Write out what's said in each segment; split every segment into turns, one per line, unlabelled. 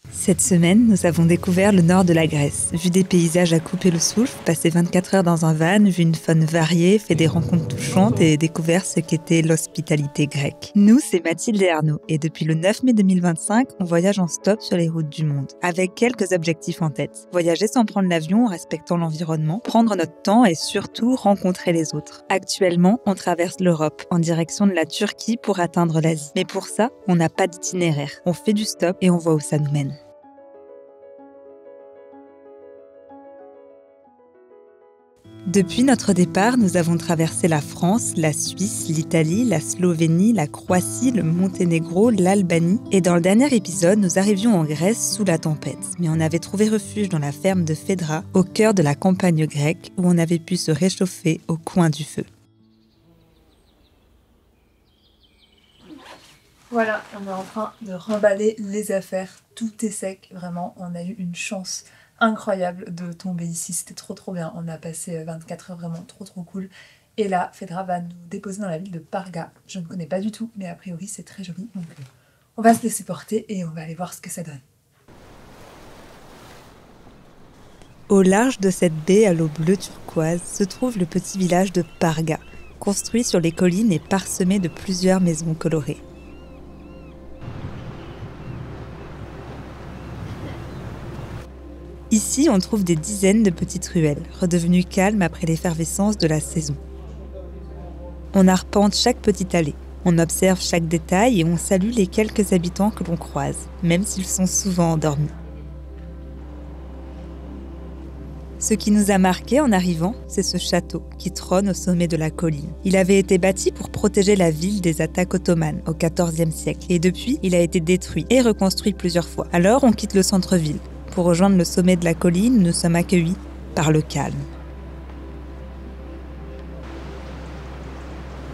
Cette semaine, nous avons découvert le nord de la Grèce, vu des paysages à couper le souffle, passé 24 heures dans un van, vu une faune variée, fait des rencontres touchantes et découvert ce qu'était l'hospitalité grecque. Nous, c'est Mathilde et Arnaud, et depuis le 9 mai 2025, on voyage en stop sur les routes du monde, avec quelques objectifs en tête. Voyager sans prendre l'avion en respectant l'environnement, prendre notre temps et surtout rencontrer les autres. Actuellement, on traverse l'Europe, en direction de la Turquie pour atteindre l'Asie. Mais pour ça, on n'a pas d'itinéraire. On fait du stop et on voit où ça nous mène. Depuis notre départ, nous avons traversé la France, la Suisse, l'Italie, la Slovénie, la Croatie, le Monténégro, l'Albanie. Et dans le dernier épisode, nous arrivions en Grèce sous la tempête. Mais on avait trouvé refuge dans la ferme de Phèdra, au cœur de la campagne grecque, où on avait pu se réchauffer au coin du feu.
Voilà, on est en train de remballer les affaires. Tout est sec, vraiment. On a eu une chance incroyable de tomber ici. C'était trop bien. On a passé 24 heures vraiment trop cool. Et là, Phèdra va nous déposer dans la ville de Parga. Je ne connais pas du tout, mais a priori c'est très joli. Donc on va se laisser porter et on va aller voir ce que ça donne.
Au large de cette baie à l'eau bleue turquoise se trouve le petit village de Parga, construit sur les collines et parsemé de plusieurs maisons colorées. Ici, on trouve des dizaines de petites ruelles, redevenues calmes après l'effervescence de la saison. On arpente chaque petite allée, on observe chaque détail et on salue les quelques habitants que l'on croise, même s'ils sont souvent endormis. Ce qui nous a marqué en arrivant, c'est ce château qui trône au sommet de la colline. Il avait été bâti pour protéger la ville des attaques ottomanes au XIVe siècle et depuis, il a été détruit et reconstruit plusieurs fois. Alors, on quitte le centre-ville. Pour rejoindre le sommet de la colline, nous sommes accueillis par le calme.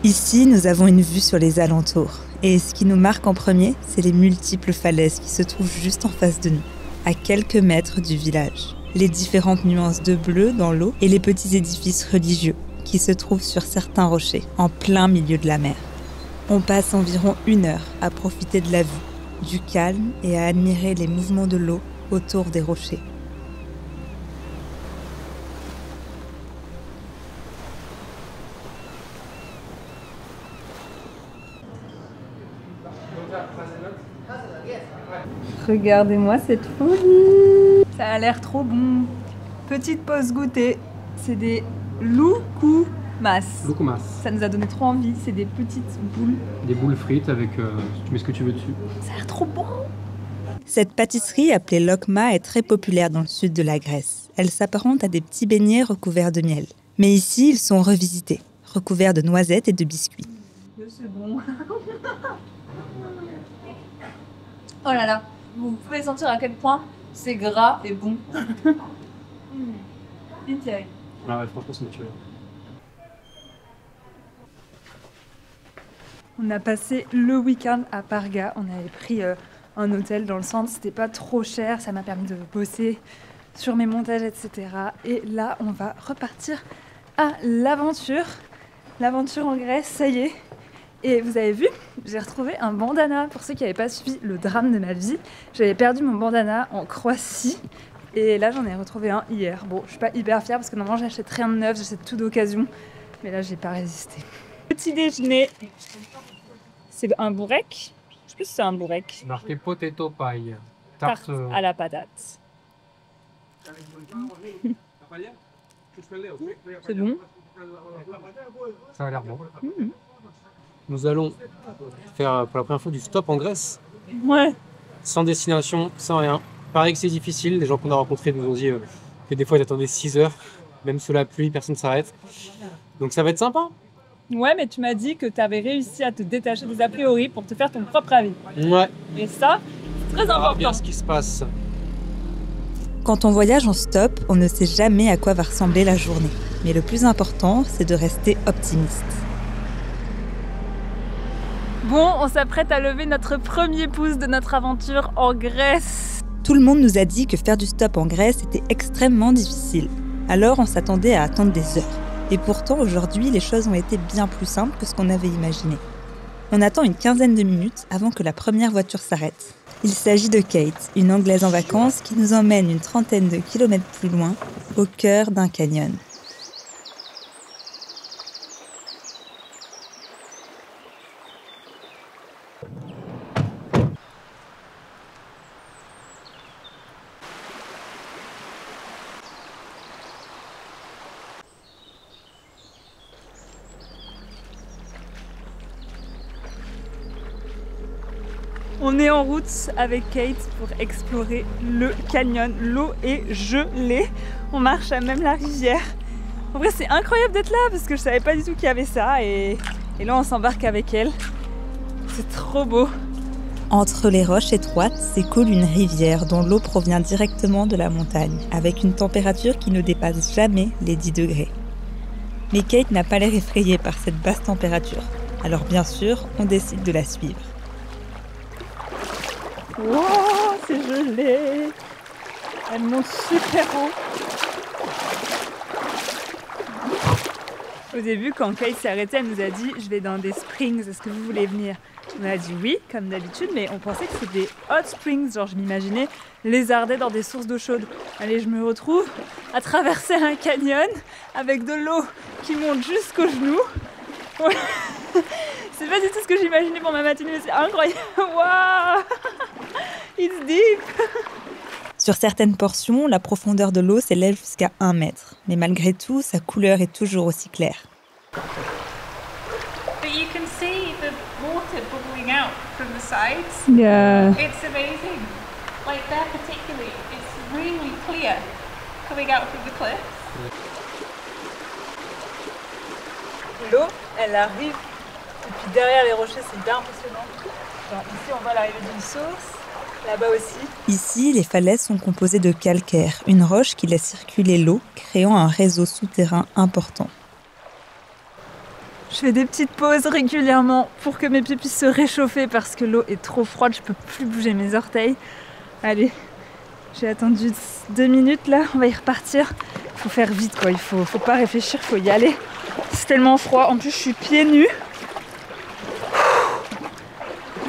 Ici, nous avons une vue sur les alentours. Et ce qui nous marque en premier, c'est les multiples falaises qui se trouvent juste en face de nous, à quelques mètres du village. Les différentes nuances de bleu dans l'eau et les petits édifices religieux qui se trouvent sur certains rochers, en plein milieu de la mer. On passe environ 1 heure à profiter de la vue, du calme et à admirer les mouvements de l'eau autour des rochers.
Regardez-moi cette folie! Ça a l'air trop bon. Petite pause goûter. C'est des loukoummas.
Loukoummas.
Ça nous a donné trop envie. C'est des petites boules.
Des boules frites avec... tu mets ce que tu veux dessus.
Ça a l'air trop bon!
Cette pâtisserie appelée lokma est très populaire dans le sud de la Grèce. Elle s'apparente à des petits beignets recouverts de miel. Mais ici, ils sont revisités, recouverts de noisettes et de biscuits.
C'est bon. Oh là là, vous pouvez sentir à quel point c'est gras et bon. Nickel.
Ah ouais, franchement, c'est naturel.
On a passé le week-end à Parga. On avait pris un hôtel dans le centre. C'était pas trop cher. Ça m'a permis de bosser sur mes montages, etc. Et là, on va repartir à l'aventure. L'aventure en Grèce, ça y est. Et vous avez vu, j'ai retrouvé un bandana. Pour ceux qui n'avaient pas suivi le drame de ma vie, j'avais perdu mon bandana en Croatie. Et là, j'en ai retrouvé un hier. Bon, je suis pas hyper fière parce que normalement, j'achète rien de neuf, j'achète tout d'occasion. Mais là, j'ai pas résisté. Petit déjeuner. C'est un bourrec. Je sais plus si c'est un bourrec.
Marqué potato pie.
Tarte à la patate. C'est bon.
Ça a l'air bon. Nous allons faire pour la première fois du stop en Grèce.
Ouais.
Sans destination, sans rien. Pareil que c'est difficile. Les gens qu'on a rencontrés nous ont dit que des fois ils attendaient 6 heures. Même sous la pluie, personne ne s'arrête. Donc ça va être sympa.
Ouais, mais tu m'as dit que tu avais réussi à te détacher des a priori pour te faire ton propre avis.
Ouais.
Et ça, c'est très important.
Bien ce qui se passe.
Quand on voyage en stop, on ne sait jamais à quoi va ressembler la journée. Mais le plus important, c'est de rester optimiste.
Bon, on s'apprête à lever notre premier pouce de notre aventure en Grèce.
Tout le monde nous a dit que faire du stop en Grèce était extrêmement difficile. Alors on s'attendait à attendre des heures. Et pourtant, aujourd'hui, les choses ont été bien plus simples que ce qu'on avait imaginé. On attend une quinzaine de minutes avant que la première voiture s'arrête. Il s'agit de Kate, une Anglaise en vacances qui nous emmène une trentaine de kilomètres plus loin, au cœur d'un canyon.
On est en route avec Kate pour explorer le canyon. L'eau est gelée. On marche à même la rivière. En vrai, c'est incroyable d'être là parce que je savais pas du tout qu'il y avait ça. Et là, on s'embarque avec elle. C'est trop beau.
Entre les roches étroites s'écoule une rivière dont l'eau provient directement de la montagne, avec une température qui ne dépasse jamais les 10 degrés. Mais Kate n'a pas l'air effrayée par cette basse température. Alors bien sûr, on décide de la suivre.
Wow, c'est gelé. Elle monte super haut. Au début, quand Kate s'est arrêtée, elle nous a dit « Je vais dans des springs, est-ce que vous voulez venir ?» On a dit oui, comme d'habitude, mais on pensait que c'était des hot springs. Genre, je m'imaginais lézarder dans des sources d'eau chaude. Allez, je me retrouve à traverser un canyon avec de l'eau qui monte jusqu'aux genoux. Ouais. C'est pas du tout ce que j'imaginais pour ma matinée, mais c'est incroyable. Waouh! It's deep!
Sur certaines portions, la profondeur de l'eau s'élève jusqu'à 1 mètre. Mais malgré tout, sa couleur est toujours aussi claire.
But you can see the water bubbling out from the sides.
Yeah.
It's amazing. Like there particularly, it's really clear coming out from the cliffs.
L'eau, elle arrive. Et puis derrière les rochers, c'est bien impressionnant. Genre, ici, on voit l'arrivée d'une source. Là-bas aussi.
Ici, les falaises sont composées de calcaire, une roche qui laisse circuler l'eau, créant un réseau souterrain important.
Je fais des petites pauses régulièrement pour que mes pieds puissent se réchauffer parce que l'eau est trop froide, je peux plus bouger mes orteils. Allez, j'ai attendu 2 minutes là, on va y repartir. Il faut faire vite quoi, il faut pas réfléchir, il faut y aller. C'est tellement froid, en plus je suis pieds nus.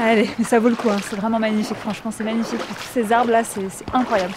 Allez, mais ça vaut le coup, hein. C'est vraiment magnifique, franchement c'est magnifique. Tous ces arbres là, c'est incroyable.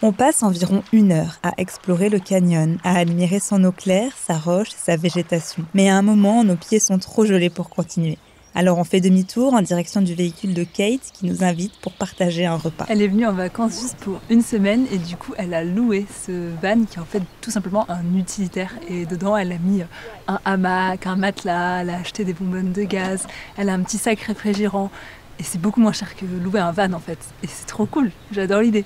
On passe environ 1 heure à explorer le canyon, à admirer son eau claire, sa roche et sa végétation. Mais à un moment, nos pieds sont trop gelés pour continuer. Alors on fait demi-tour en direction du véhicule de Kate qui nous invite pour partager un repas.
Elle est venue en vacances juste pour 1 semaine et du coup elle a loué ce van qui est en fait tout simplement un utilitaire. Et dedans elle a mis un hamac, un matelas, elle a acheté des bonbonnes de gaz, elle a un petit sac réfrigérant. Et c'est beaucoup moins cher que louer un van en fait. Et c'est trop cool, j'adore l'idée.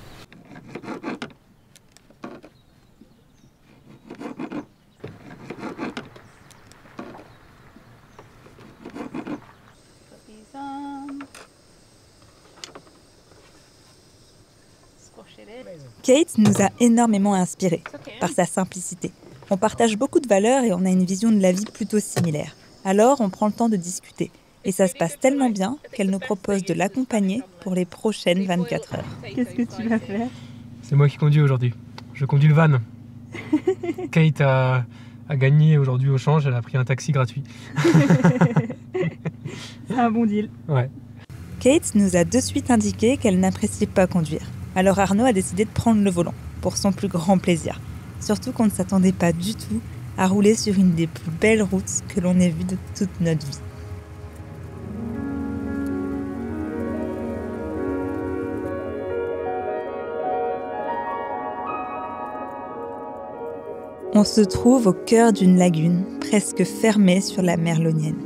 Kate nous a énormément inspirés par sa simplicité. On partage beaucoup de valeurs et on a une vision de la vie plutôt similaire. Alors on prend le temps de discuter. Et ça se passe tellement bien qu'elle nous propose de l'accompagner pour les prochaines 24 heures.
Qu'est-ce que tu vas faire?
C'est moi qui conduis aujourd'hui. Je conduis le van. Kate a gagné aujourd'hui au change, elle a pris un taxi gratuit.
C'est un bon deal.
Ouais.
Kate nous a de suite indiqué qu'elle n'appréciait pas conduire. Alors Arnaud a décidé de prendre le volant, pour son plus grand plaisir. Surtout qu'on ne s'attendait pas du tout à rouler sur une des plus belles routes que l'on ait vues de toute notre vie. On se trouve au cœur d'une lagune, presque fermée sur la mer Ionienne.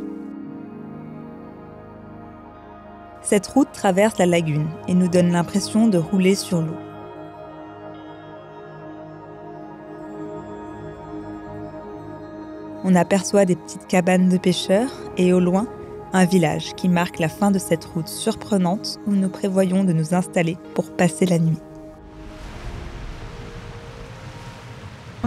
Cette route traverse la lagune et nous donne l'impression de rouler sur l'eau. On aperçoit des petites cabanes de pêcheurs et au loin, un village qui marque la fin de cette route surprenante où nous prévoyons de nous installer pour passer la nuit.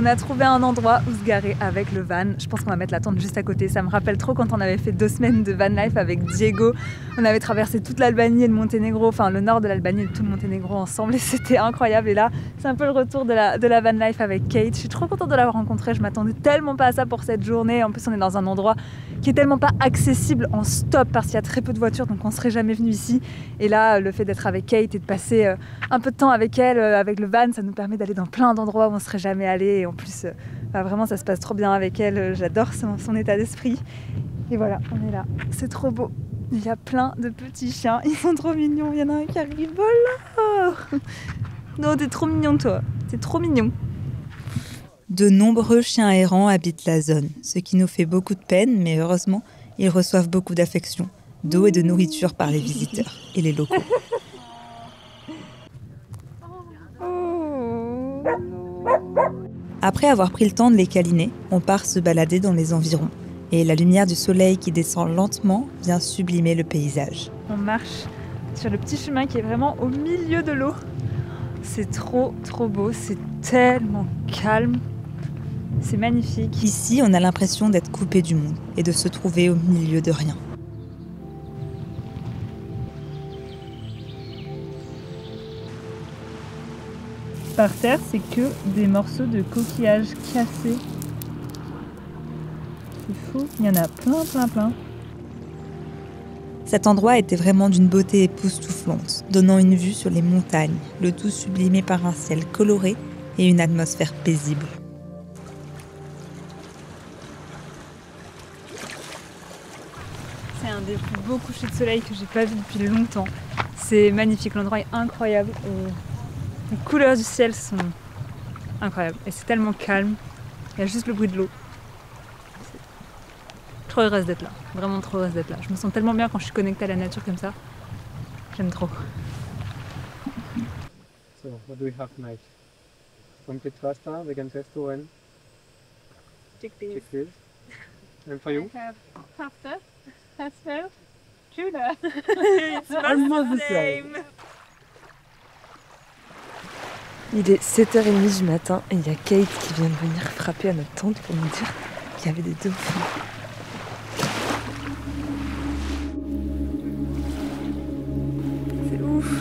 On a trouvé un endroit où se garer avec le van. Je pense qu'on va mettre la tente juste à côté. Ça me rappelle trop quand on avait fait 2 semaines de van life avec Diego. On avait traversé toute l'Albanie et le Monténégro, enfin le nord de l'Albanie et tout le Monténégro ensemble et c'était incroyable. Et là, c'est un peu le retour de la van life avec Kate. Je suis trop contente de l'avoir rencontrée. Je m'attendais tellement pas à ça pour cette journée. En plus, on est dans un endroit qui est tellement pas accessible en stop parce qu'il y a très peu de voitures, donc on serait jamais venu ici. Et là, le fait d'être avec Kate et de passer un peu de temps avec elle, avec le van, ça nous permet d'aller dans plein d'endroits où on serait jamais allé. Et en plus, vraiment, ça se passe trop bien avec elle. J'adore son état d'esprit. Et voilà, on est là. C'est trop beau. Il y a plein de petits chiens. Ils sont trop mignons. Il y en a un qui rigole. Oh non, t'es trop mignon, toi. T'es trop mignon.
De nombreux chiens errants habitent la zone, ce qui nous fait beaucoup de peine, mais heureusement, ils reçoivent beaucoup d'affection, d'eau et de nourriture par les visiteurs et les locaux. Après avoir pris le temps de les câliner, on part se balader dans les environs. Et la lumière du soleil qui descend lentement vient sublimer le paysage.
On marche sur le petit chemin qui est vraiment au milieu de l'eau. C'est trop beau, c'est tellement calme. C'est magnifique.
Ici, on a l'impression d'être coupé du monde et de se trouver au milieu de rien.
Par terre, c'est que des morceaux de coquillages cassés. C'est fou, il y en a plein.
Cet endroit était vraiment d'une beauté époustouflante, donnant une vue sur les montagnes, le tout sublimé par un ciel coloré et une atmosphère paisible.
C'est un des plus beaux couchers de soleil que j'ai pas vu depuis longtemps. C'est magnifique, l'endroit est incroyable. Et les couleurs du ciel sont incroyables. Et c'est tellement calme, il y a juste le bruit de l'eau. Trop heureuse d'être là, vraiment trop heureuse d'être là. Je me sens tellement bien quand je suis connectée à la nature comme ça. J'aime trop.
So, what do we have tonight? Complete pasta, vegan pesto and chickpeas. And for you?
I have pasta, pesto, tuna.
It's almost the same. Il est 7h30 du matin et il y a Kate qui vient de venir frapper à notre tente pour nous dire qu'il y avait des dauphins. C'est ouf.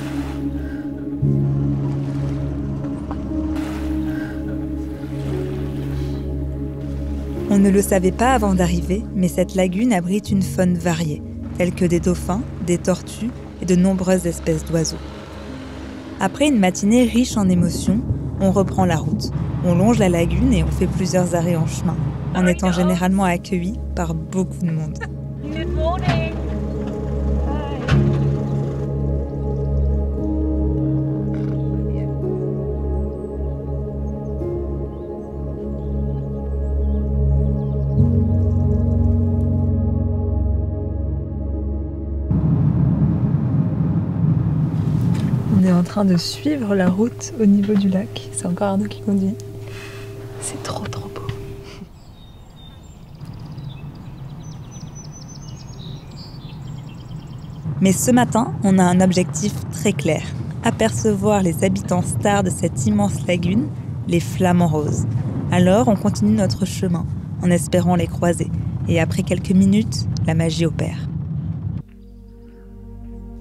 On ne le savait pas avant d'arriver, mais cette lagune abrite une faune variée, telle que des dauphins, des tortues et de nombreuses espèces d'oiseaux. Après une matinée riche en émotions, on reprend la route. On longe la lagune et on fait plusieurs arrêts en chemin, en étant généralement accueillis par beaucoup de monde.
Good morning.
On est en train de suivre la route au niveau du lac. C'est encore Arnaud qui conduit. C'est trop beau.
Mais ce matin, on a un objectif très clair. Apercevoir les habitants stars de cette immense lagune, les flamants roses. Alors, on continue notre chemin, en espérant les croiser. Et après quelques minutes, la magie opère.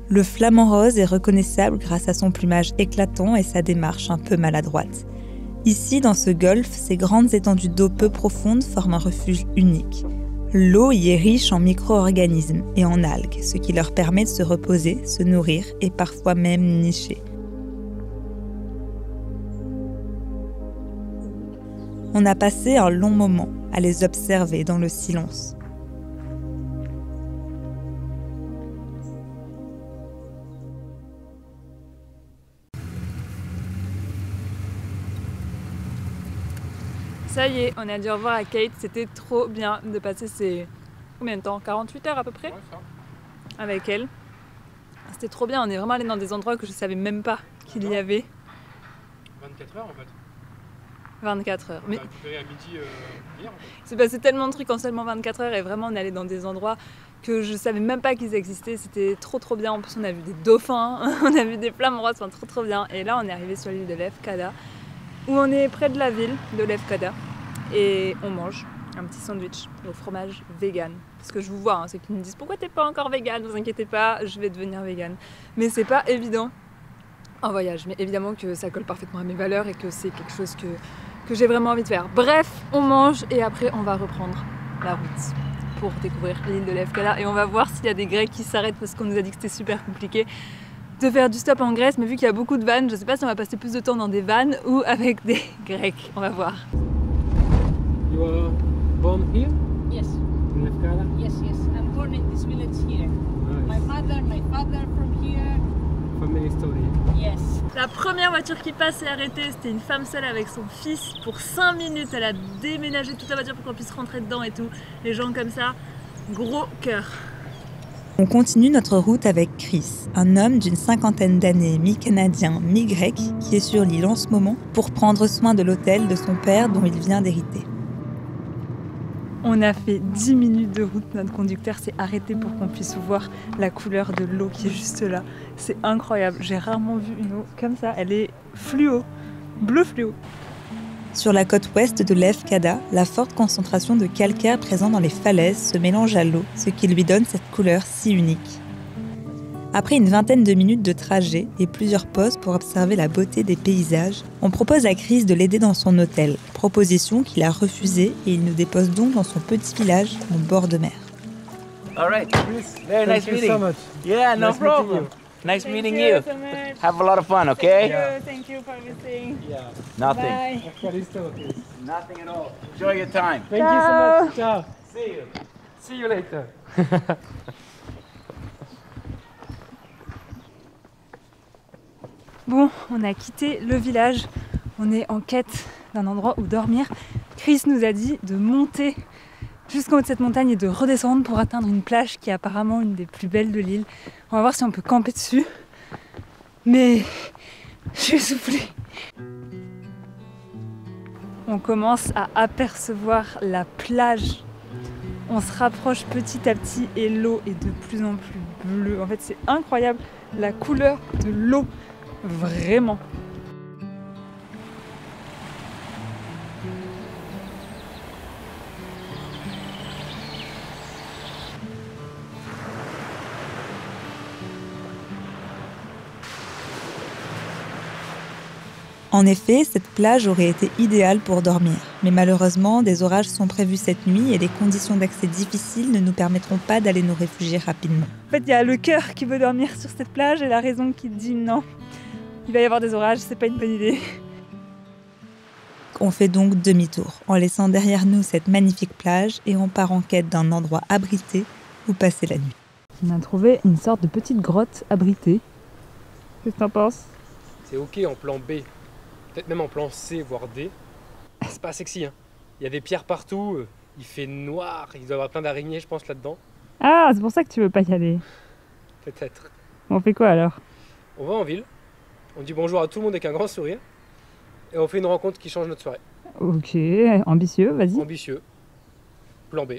Le flamant rose est reconnaissable grâce à son plumage éclatant et sa démarche un peu maladroite. Ici, dans ce golfe, ces grandes étendues d'eau peu profondes forment un refuge unique. L'eau y est riche en micro-organismes et en algues, ce qui leur permet de se reposer, se nourrir et parfois même nicher. On a passé un long moment à les observer dans le silence.
Ça y est, on a dit au revoir à Kate. C'était trop bien de passer ces... Combien de temps ? 48 heures à peu près ? Avec elle. C'était trop bien, on est vraiment allé dans des endroits que je savais même pas qu'il y avait.
24 heures en fait.
24 heures. Mais
On a récupéré à midi hier.
c'est passé tellement de trucs en seulement 24 heures et vraiment on est allé dans des endroits que je savais même pas qu'ils existaient. C'était trop bien. En plus on a vu des dauphins, on a vu des flamants roses, enfin trop bien. Et là on est arrivé sur l'île de Lefkada. où on est près de la ville de Lefkada et on mange un petit sandwich au fromage vegan. Parce que je vous vois, hein, ceux qui me disent pourquoi t'es pas encore vegan, ne vous inquiétez pas, je vais devenir vegan. Mais c'est pas évident en voyage, mais évidemment que ça colle parfaitement à mes valeurs et que c'est quelque chose que j'ai vraiment envie de faire. Bref, on mange et après on va reprendre la route pour découvrir l'île de Lefkada et on va voir s'il y a des Grecs qui s'arrêtent parce qu'on nous a dit que c'était super compliqué de faire du stop en Grèce, mais vu qu'il y a beaucoup de vannes, je sais pas si on va passer plus de temps dans des vannes ou avec des Grecs, on va voir.
You were born here
Yes,
in Lefkada?
yes, yes. I'm born in this village here. My mother, my father from here.
Family story.
Yes.
La première voiture qui passe est arrêtée, c'était une femme seule avec son fils pour 5 minutes. Elle a déménagé toute la voiture pour qu'on puisse rentrer dedans et tout. Les gens comme ça, gros cœur.
On continue notre route avec Chris, un homme d'une 50aine d'années, mi-canadien, mi-grec, qui est sur l'île en ce moment pour prendre soin de l'hôtel de son père dont il vient d'hériter.
On a fait 10 minutes de route, notre conducteur s'est arrêté pour qu'on puisse voir la couleur de l'eau qui est juste là. C'est incroyable, j'ai rarement vu une eau comme ça, elle est fluo, bleu fluo.
Sur la côte ouest de Lefkada, la forte concentration de calcaire présent dans les falaises se mélange à l'eau, ce qui lui donne cette couleur si unique. Après une vingtaine de minutes de trajet et plusieurs pauses pour observer la beauté des paysages, on propose à Chris de l'aider dans son hôtel, proposition qu'il a refusée et il nous dépose donc dans son petit village en bord de mer.
All right. Very nice
Thank you
meeting.
so much.
Yeah, no
Nice meeting
problem.
you.
Nice meeting you. Have a lot of fun, okay?
Thank you for everything.
Yeah.
Nothing.
Bye.
Evcharisto, Chris.
Nothing at all. Enjoy your time.
Thank you so much. Ciao.
See you.
See you later.
Bon, on a quitté le village, on est en quête d'un endroit où dormir. Chris nous a dit de monter jusqu'en haut de cette montagne et de redescendre pour atteindre une plage qui est apparemment une des plus belles de l'île. On va voir si on peut camper dessus. Mais je suis essoufflée. On commence à apercevoir la plage. On se rapproche petit à petit et l'eau est de plus en plus bleue. En fait, c'est incroyable la couleur de l'eau. Vraiment.
En effet, cette plage aurait été idéale pour dormir. Mais malheureusement, des orages sont prévus cette nuit et les conditions d'accès difficiles ne nous permettront pas d'aller nous réfugier rapidement.
En fait, il y a le cœur qui veut dormir sur cette plage et la raison qui dit non. Il va y avoir des orages, c'est pas une bonne idée.
On fait donc demi-tour, en laissant derrière nous cette magnifique plage et on part en quête d'un endroit abrité où passer la nuit.
On a trouvé une sorte de petite grotte abritée. Qu'est-ce que t'en penses?
C'est ok en plan B. Peut-être même en plan C, voire D. C'est pas sexy, hein. Il y a des pierres partout, il fait noir, il doit y avoir plein d'araignées, je pense, là-dedans.
Ah, c'est pour ça que tu veux pas y aller.
Peut-être.
On fait quoi alors?
On va en ville, on dit bonjour à tout le monde avec un grand sourire, et on fait une rencontre qui change notre soirée.
Ok, ambitieux, vas-y.
Ambitieux. Plan B.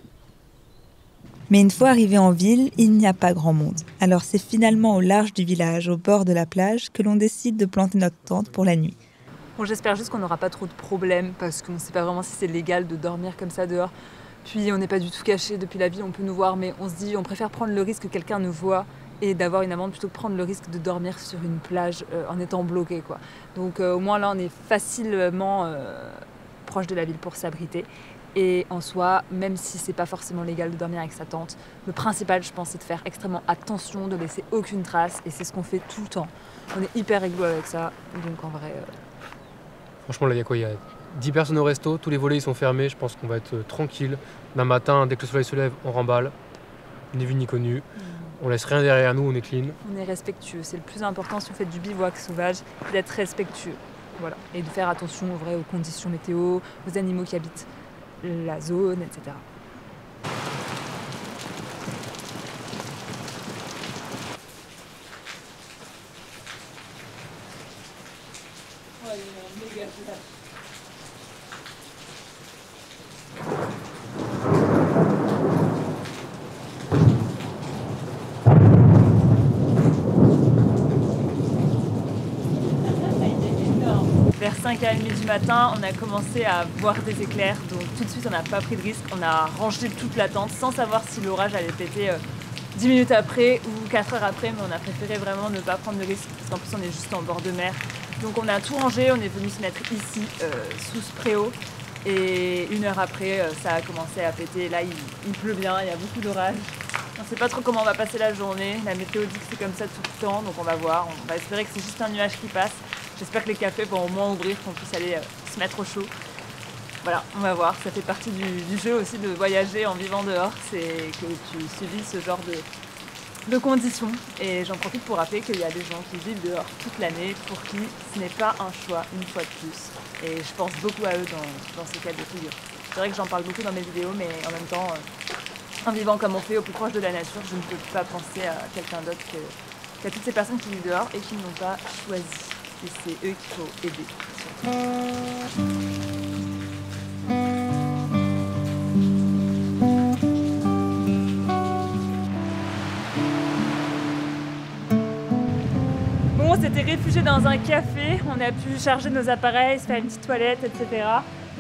Mais une fois arrivé en ville, il n'y a pas grand monde. Alors c'est finalement au large du village, au bord de la plage, que l'on décide de planter notre tente pour la nuit.
Bon, j'espère juste qu'on n'aura pas trop de problèmes parce qu'on ne sait pas vraiment si c'est légal de dormir comme ça dehors. Puis on n'est pas du tout caché depuis la ville, on peut nous voir, mais on se dit on préfère prendre le risque que quelqu'un nous voit et d'avoir une amende plutôt que prendre le risque de dormir sur une plage en étant bloqué, quoi. Donc au moins là on est facilement proche de la ville pour s'abriter. Et en soi, même si c'est pas forcément légal de dormir avec sa tente, le principal je pense c'est de faire extrêmement attention, de laisser aucune trace et c'est ce qu'on fait tout le temps. On est hyper réglo avec ça, donc en vrai...
Franchement, là, il y a quoi? Il y a 10 personnes au resto, tous les volets ils sont fermés, je pense qu'on va être tranquille. D'un matin, dès que le soleil se lève, on remballe. Ni vu ni connu. On laisse rien derrière nous, on est clean.
On est respectueux, c'est le plus important si on fait du bivouac sauvage, d'être respectueux. Voilà. Et de faire attention aux conditions météo, aux animaux qui habitent la zone, etc. vers 5h30 du matin, on a commencé à voir des éclairs, donc tout de suite on n'a pas pris de risque, on a rangé toute la tente sans savoir si l'orage allait péter 10 minutes après ou 4 heures après, mais on a préféré vraiment ne pas prendre de risque parce qu'en plus on est juste en bord de mer. Donc on a tout rangé, on est venu se mettre ici sous ce préau et 1 heure après ça a commencé à péter. Là il pleut bien, il y a beaucoup d'orage. On ne sait pas trop comment on va passer la journée, la météo dit que c'est comme ça tout le temps, donc on va voir, on va espérer que c'est juste un nuage qui passe. J'espère que les cafés vont au moins ouvrir, qu'on puisse aller se mettre au chaud. Voilà, on va voir, ça fait partie du jeu aussi de voyager en vivant dehors, c'est que tu subis ce genre de conditions. Et j'en profite pour rappeler qu'il y a des gens qui vivent dehors toute l'année, pour qui ce n'est pas un choix, une fois de plus. Et je pense beaucoup à eux dans ces cas de figure. C'est vrai que j'en parle beaucoup dans mes vidéos, mais en même temps, en vivant comme on fait, au plus proche de la nature, je ne peux pas penser à quelqu'un d'autre qu'à toutes ces personnes qui vivent dehors et qui n'ont pas choisi. Et c'est eux qu'il faut aider. Bon, on s'était réfugié dans un café, on a pu charger nos appareils, se faire une petite toilette, etc.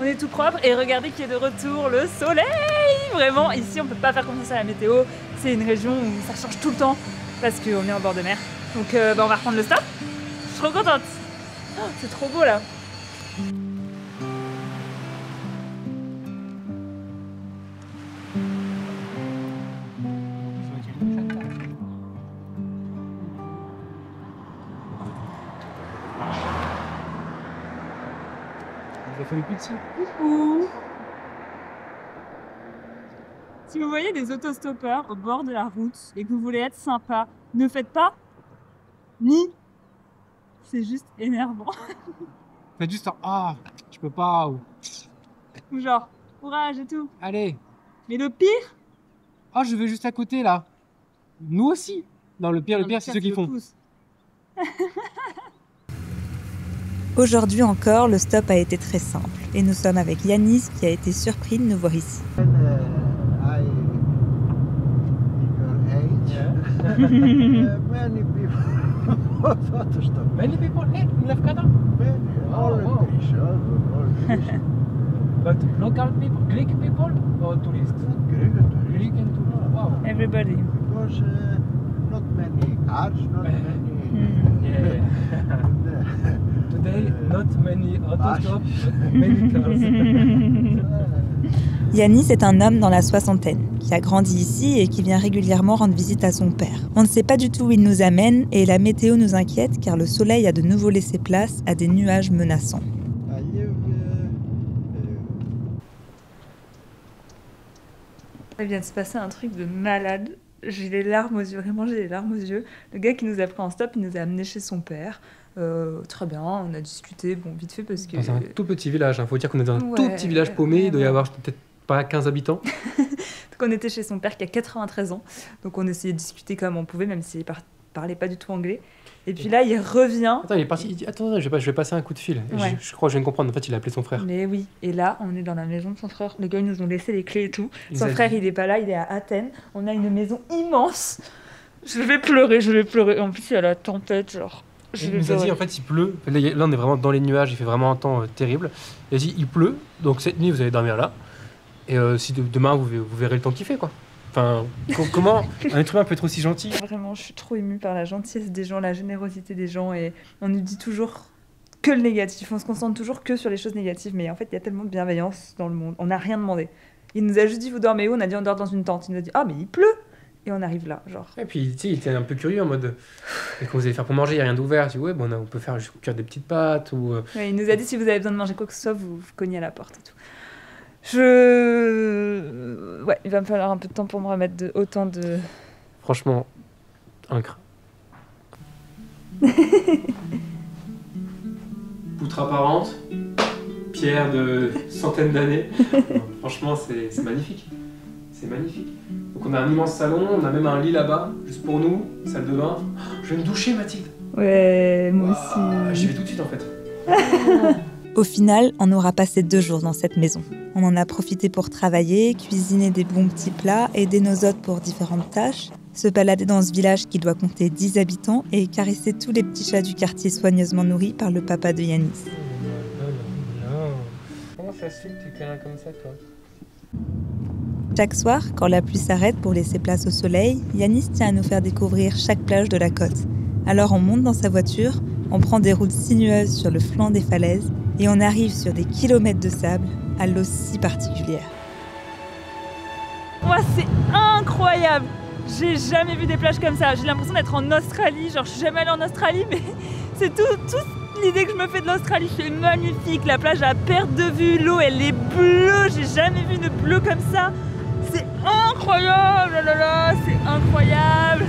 On est tout propre et regardez qui est de retour, le soleil! Vraiment, ici on peut pas faire confiance à la météo, c'est une région où ça change tout le temps parce qu'on est en bord de mer. Donc on va reprendre le stop. Je suis trop contente! Oh, c'est trop beau là!
Ça fait une petite.
Coucou! Si vous voyez des autostoppeurs au bord de la route et que vous voulez être sympa, ne faites pas ni. C'est juste énervant.
Faites juste un ah, je peux pas.
Ou genre, courage et tout.
Allez.
Mais le pire,
Oh, je vais juste à côté là. Nous aussi. Non, le pire, c'est ceux qui font.
Aujourd'hui encore, le stop a été très simple et nous sommes avec Yanis qui a été surpris de nous voir ici.
Many people in Lefkada? But local people, Greek people or tourists? Greek and tourists. Wow.
everybody.
Because not many cars, not many.
Yeah. Today, not many autostops, but many cars.
Yanis est un homme dans la soixantaine, qui a grandi ici et qui vient régulièrement rendre visite à son père. On ne sait pas du tout où il nous amène et la météo nous inquiète car le soleil a de nouveau laissé place à des nuages menaçants.
I live
Il vient de se passer un truc de malade. J'ai les larmes aux yeux, vraiment j'ai les larmes aux yeux. Le gars qui nous a pris en stop, il nous a amenés chez son père. Très bien, on a discuté, bon, vite fait parce que...
C'est un tout petit village, il faut dire qu'on est dans un
Ouais,
tout petit village paumé, il doit y
vraiment.
avoir peut-être pas 15 habitants.
Donc on était chez son père qui a 93 ans. Donc on essayait de discuter comme on pouvait, même s'il parlait pas du tout anglais. Et puis là, il revient.
Attends, il est parti, il dit attends, je vais passer un coup de fil. Et
Ouais.
je crois que je viens de comprendre, en fait il a appelé son frère.
Mais oui, et là, on est dans la maison de son frère. Les gars, ils nous ont laissé les clés et tout.
Il
Son
nous a
frère,
dit-
il est pas là, il est à Athènes. On a une maison immense. Je vais pleurer. En plus, il y a la tempête, genre. Je
Il
vais
nous a dit
pleurer.
en fait il pleut, là on est vraiment dans les nuages, il fait vraiment un temps terrible. Il a dit il pleut, donc cette nuit vous allez dormir là, et si demain vous verrez le temps qu'il fait quoi. Enfin, comment un être humain peut être aussi gentil?
Vraiment, je suis trop émue par la gentillesse des gens, la générosité des gens, et on nous dit toujours que le négatif. On se concentre toujours que sur les choses négatives, mais en fait, il y a tellement de bienveillance dans le monde. On n'a rien demandé. Il nous a juste dit, vous dormez où? On a dit, on dort dans une tente. Il nous a dit, ah, mais il pleut! Et on arrive là, genre.
Et puis tu sais, il était un peu curieux en mode qu'est-ce que vous allez faire pour manger, il n'y a rien d'ouvert. Je dis ouais, bon, on peut faire juste cuire des petites pâtes ou.
Ouais, il nous a dit, si vous avez besoin de manger quoi que ce soit, vous cognez à la porte et tout. Ouais, il va me falloir un peu de temps pour me remettre de autant de...
Franchement, incroyable. Poutre apparente, pierre de centaines d'années. Franchement, c'est magnifique. C'est magnifique. Donc on a un immense salon, on a même un lit là-bas, juste pour nous, salle de bain. Je vais me doucher, Mathilde.
Ouais, moi
Ah,
aussi.
j'y vais tout de suite en fait.
Au final, on aura passé 2 jours dans cette maison. On en a profité pour travailler, cuisiner des bons petits plats, aider nos hôtes pour différentes tâches, se balader dans ce village qui doit compter 10 habitants et caresser tous les petits chats du quartier soigneusement nourris par le papa de Yanis.
ça se fait que tu es comme ça, toi?
Chaque soir, quand la pluie s'arrête pour laisser place au soleil, Yanis tient à nous faire découvrir chaque plage de la côte. Alors on monte dans sa voiture, on prend des routes sinueuses sur le flanc des falaises et on arrive sur des kilomètres de sable à l'eau si particulière.
Moi, c'est incroyable! J'ai jamais vu des plages comme ça. J'ai l'impression d'être en Australie. Genre, je suis jamais allée en Australie, mais c'est toute l'idée que je me fais de l'Australie. C'est magnifique. La plage à perte de vue. L'eau, elle est bleue. J'ai jamais vu une bleue comme ça. C'est incroyable! Oh là là, c'est incroyable!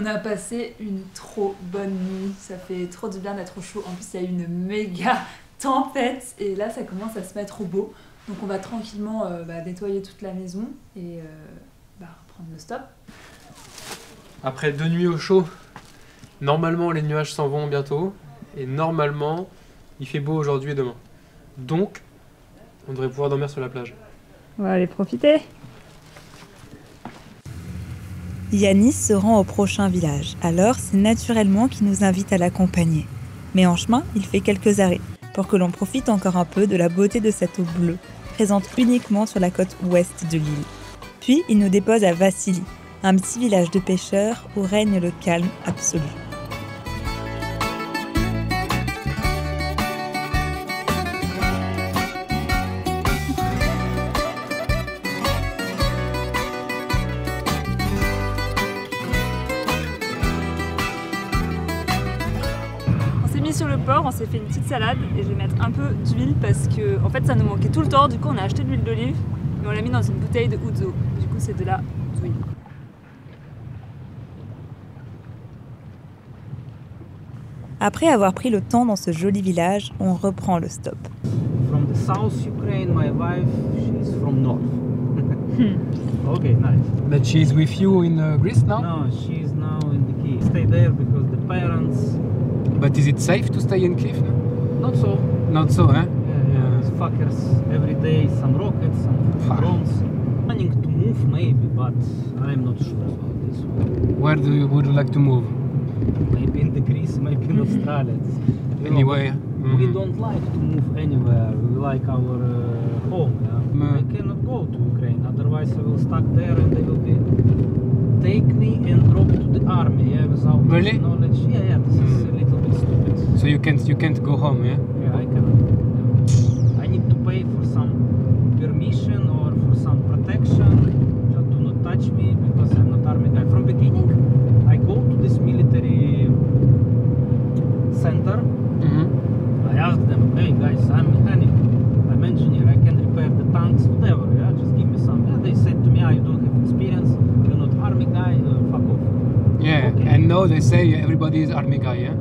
On a passé une trop bonne nuit, ça fait trop du bien d'être au chaud. En plus, il y a eu une méga tempête et là, ça commence à se mettre au beau. Donc on va tranquillement nettoyer toute la maison et reprendre le stop.
Après 2 nuits au chaud, normalement les nuages s'en vont bientôt et normalement il fait beau aujourd'hui et demain. Donc on devrait pouvoir dormir sur la plage.
On va aller profiter.
Yanis se rend au prochain village, alors c'est naturellement qu'il nous invite à l'accompagner. Mais en chemin, il fait quelques arrêts, pour que l'on profite encore un peu de la beauté de cette eau bleue, présente uniquement sur la côte ouest de l'île. Puis il nous dépose à Vassili, un petit village de pêcheurs où règne le calme absolu.
Sur le port, on s'est fait une petite salade et je vais mettre un peu d'huile parce que en fait ça nous manquait tout le temps. Du coup on a acheté de l'huile d'olive mais on l'a mis dans une bouteille de ouzo. Du coup c'est de la d'huile.
Après avoir pris le temps dans ce joli village, on reprend le stop.
From the South Ukraine, my wife, she's from North. Okay, nice.
But she's with you in Greece now?
No, she's now in the Kiev. Stay there because the parents.
But is it safe to stay in Kiev?
Not so.
Not so, eh?
Yeah, these fuckers every day, some rockets, some drones. Planning to move maybe, but I'm not sure about this one.
Where would you like to move?
Maybe in the Greece, maybe in Australia.
Anyway.
We don't like to move anywhere. We like our home. Yeah? I cannot go to Ukraine, otherwise I will stuck there and they will take me and drop to the army. Yeah, without
really?
Knowledge. Yeah, this is a little bit stupid.
So you can't go home, yeah?
Yeah, I cannot. Yeah. I need to pay for some permission or for some protection. Just do not touch me because I'm not army guy. From beginning, I go to this military center. I asked them, hey guys, I'm a mechanic, I'm engineer, I can repair the tanks, whatever, yeah, just give me some. Yeah, they said to me, you don't have experience, you're not army guy, fuck off.
Yeah, okay. And now they say everybody is army guy, yeah?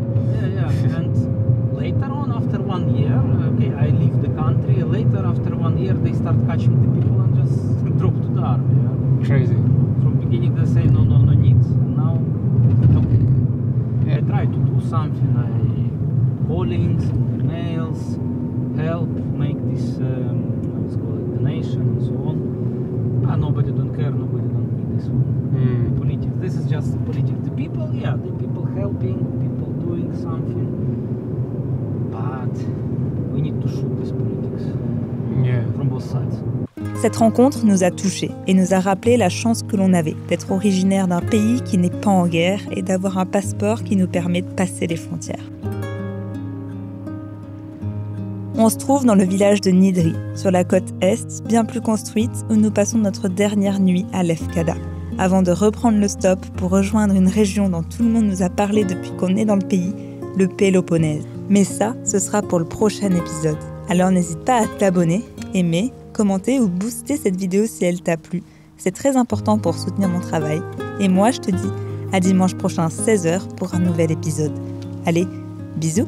Yeah, and later on, after 1 year, okay, I leave the country, later after 1 year, they start catching the people and just drop to the army, yeah?
Crazy.
From beginning they say, no need, and now, okay. Yeah. I try to do something, callings, mails, help, make this, let's call it donation and so on. Nobody don't care, nobody don't need this one. Politics, this is just politics. The people, yeah, the people helping, people doing something, but we need to shoot this politics.
Yeah.
From both sides.
Cette rencontre nous a touchés et nous a rappelé la chance que l'on avait d'être originaire d'un pays qui n'est pas en guerre et d'avoir un passeport qui nous permet de passer les frontières. On se trouve dans le village de Nidri, sur la côte est, bien plus construite, où nous passons notre dernière nuit à Lefkada, avant de reprendre le stop pour rejoindre une région dont tout le monde nous a parlé depuis qu'on est dans le pays, le Péloponnèse. Mais ça, ce sera pour le prochain épisode. Alors n'hésite pas à t'abonner, aimer, commenter ou booster cette vidéo si elle t'a plu. C'est très important pour soutenir mon travail. Et moi, je te dis à dimanche prochain 16h pour un nouvel épisode. Allez, bisous!